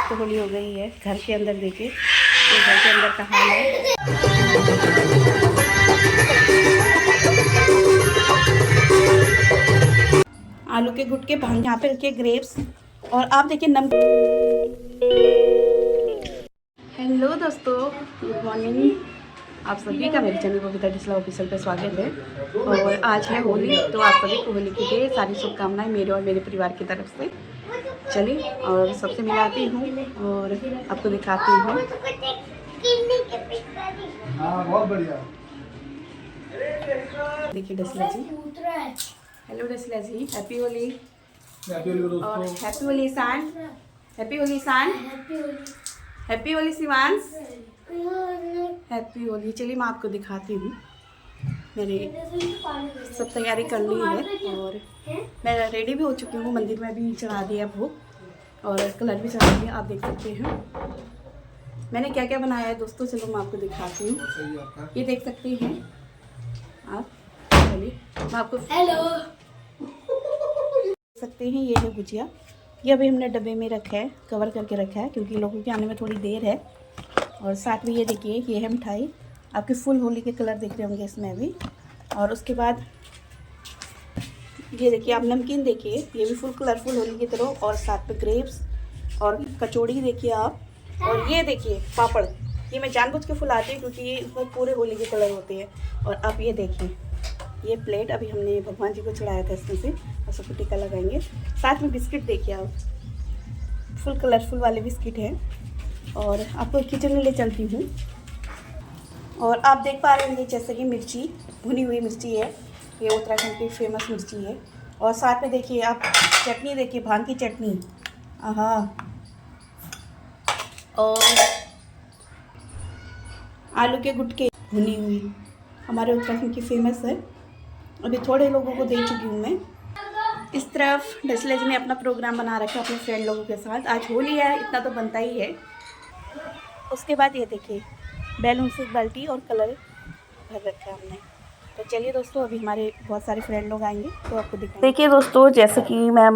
मस्त होली हो गई है। घर के अंदर देखिए, ये घर के अंदर का हाल है। आलू के गुटके भांग, यहाँ पे रखे ग्रेप्स, और आप देखिए हेलो दोस्तों, गुड मॉर्निंग। आप सभी का मेरे चैनल बबीता डिसला ऑफिशियल पे स्वागत है। और आज है होली, तो आप सभी को होली की ढेर सारी शुभकामनाएं मेरे और मेरे परिवार की तरफ से। चलिए और सबसे मिलाती हूँ और आपको दिखाती हूँ। बहुत बढ़िया। देखिए डसला जी, हेलो डसला जी, हैप्पी होली। और happy Holi Ishan, happy Holi Ishan, happy Holi Shivansh, happy Holi. चलिए मैं आपको दिखाती हूँ। मैंने सब तैयारी कर ली है और मैं रेडी भी हो चुकी हूँ। मंदिर में भी चढ़ा दिया भोग और कलर भी चढ़ा दिया, आप देख सकते हैं। मैंने क्या क्या बनाया है दोस्तों, चलो मैं आपको दिखाती हूँ। ये देख सकते हैं आप। चलिए मैं आपको देख सकते हैं, ये है गुजिया। ये अभी हमने डब्बे में रखा है, कवर करके रखा है, क्योंकि लोगों के आने में थोड़ी देर है। और साथ में ये देखिए, ये है मिठाई। आपके फुल होली के कलर दिख रहे होंगे इसमें भी। और उसके बाद ये देखिए आप नमकीन देखिए, ये भी फुल कलरफुल होली की तरह। और साथ में ग्रेप्स और कचौड़ी देखिए आप। और ये देखिए पापड़, ये मैं जानबूझ के फुलाती हूँ क्योंकि ये इसमें पूरे होली के कलर होते हैं। और आप ये देखिए, ये प्लेट अभी हमने भगवान जी को चढ़ाया था, इसमें से और सबको टीका लगाएंगे। साथ में बिस्किट देखिए आप, फुल कलरफुल वाले बिस्किट हैं। और आपको किचन में ले चलती हूँ। और आप देख पा रहे होंगे जैसे कि मिर्ची, भुनी हुई मिर्ची है, ये उत्तराखंड की फेमस मिर्ची है। और साथ में देखिए आप चटनी देखिए, भांग की चटनी, हाँ। और आलू के गुटके भुनी हुई, हमारे उत्तराखंड की फेमस है। अभी थोड़े लोगों को दे चुकी हूँ मैं। इस तरफ डसलेज ने अपना प्रोग्राम बना रखा है अपने फ्रेंड लोगों के साथ। आज होली है, इतना तो बनता ही है। उसके बाद ये देखिए बैलून से बाल्टी और कलर भर रखा है हमने। तो चलिए दोस्तों, अभी हमारे बहुत सारे फ्रेंड लोग आएंगे तो आपको दिखाएंगे। देखिए दोस्तों, जैसे कि मैं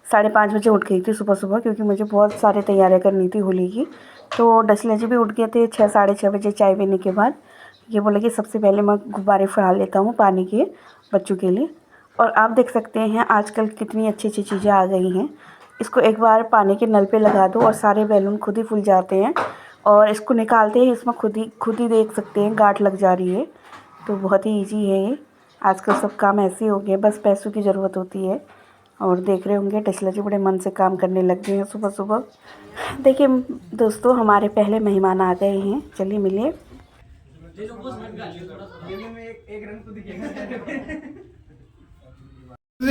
5:30 बजे उठ गई थी सुबह सुबह, क्योंकि मुझे बहुत सारी तैयारियां करनी थी होली की। तो डसले जी भी उठ गए थे 6 साढ़े 6 बजे चाय पीने के बाद। ये बोले कि सबसे पहले मैं गुब्बारे फड़ा लेता हूँ पानी के, बच्चों के लिए। और आप देख सकते हैं आजकल कितनी अच्छी अच्छी चीज़ें आ गई हैं। इसको एक बार पानी के नल पे लगा दो और सारे बैलून खुद ही फूल जाते हैं। और इसको निकालते ही इसमें खुद ही देख सकते हैं गांठ लग जा रही है। तो बहुत ही इजी है ये। आजकल सब काम ऐसे हो गए, बस पैसों की ज़रूरत होती है। और देख रहे होंगे डसला जी बड़े मन से काम करने लग गए हैं सुबह सुबह। देखिए दोस्तों, हमारे पहले मेहमान आ गए हैं, चलिए मिलिए।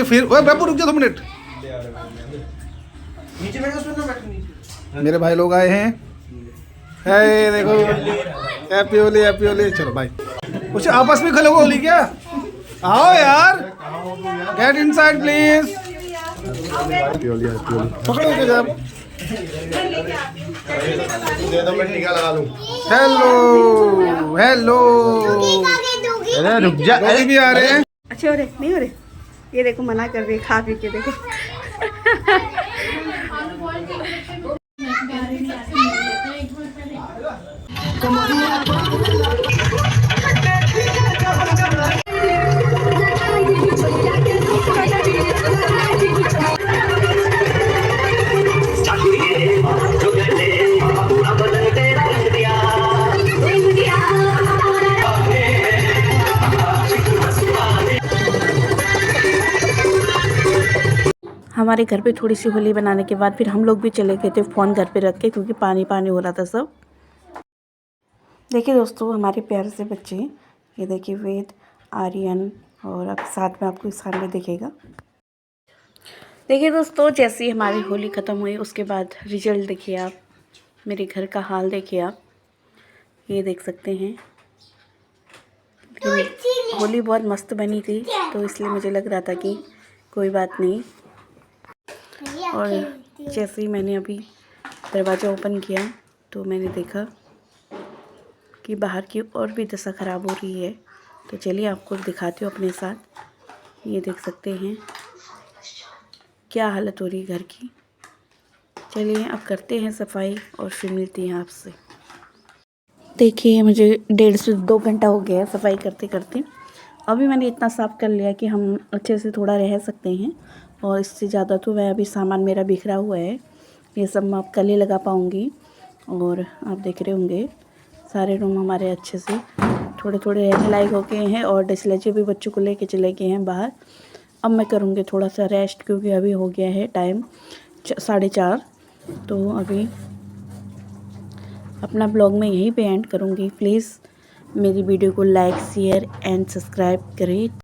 फिर ओए बाबू रुक जा 2 मिनट। नीचे बैठो, सुनो बैठो नीचे। मेरे भाई लोग आए हैं। हे देखो, हैप्पी होली, हैप्पी होली। चलो भाई कुछ आपस में खेलोगे होली क्या? आओ यार, get inside please. Happy Holi, happy Holi. पकड़ो के जब दे दो, मैं टीका लगा लूं। हेलो हेलो, अरे रुक जा, अरे भी आ रहे हैं। अच्छे हो रहे नहीं हो रहे? ये देखो मना कर रही है, खा पी के देखो। हमारे घर पे थोड़ी सी होली बनाने के बाद फिर हम लोग भी चले गए थे फ़ोन घर पे रख के, क्योंकि पानी पानी हो रहा था सब। देखिए दोस्तों, हमारे प्यारे से बच्चे, ये देखिए वेद, आर्यन, और अब साथ में आपको सामने दिखेगा। देखिए दोस्तों, जैसे ही हमारी होली ख़त्म हुई उसके बाद रिजल्ट देखिए आप, मेरे घर का हाल देखिए आप, ये देख सकते हैं। होली बहुत मस्त बनी थी, तो इसलिए मुझे लग रहा था कि कोई बात नहीं। और जैसे ही मैंने अभी दरवाज़ा ओपन किया तो मैंने देखा कि बाहर की और भी दशा ख़राब हो रही है। तो चलिए आपको दिखाती हूँ अपने साथ। ये देख सकते हैं क्या हालत हो रही है घर की। चलिए अब करते हैं सफाई और फिर मिलती हैं आपसे। देखिए मुझे 1.5 से 2 घंटा हो गया है सफाई करते करते। अभी मैंने इतना साफ़ कर लिया कि हम अच्छे से थोड़ा रह सकते हैं, और इससे ज़्यादा तो मैं अभी सामान मेरा बिखरा हुआ है, ये सब मैं अब कल ही लगा पाऊँगी। और आप देख रहे होंगे सारे रूम हमारे अच्छे से थोड़े थोड़े रहने लायक हो गए हैं, और डिस्लेजे भी बच्चों को लेके चले गए हैं बाहर। अब मैं करूँगी थोड़ा सा रेस्ट, क्योंकि अभी हो गया है टाइम 4:30। तो अभी अपना ब्लॉग मैं यहीं पे एंड करूँगी। प्लीज़ मेरी वीडियो को लाइक शेयर एंड सब्सक्राइब करें।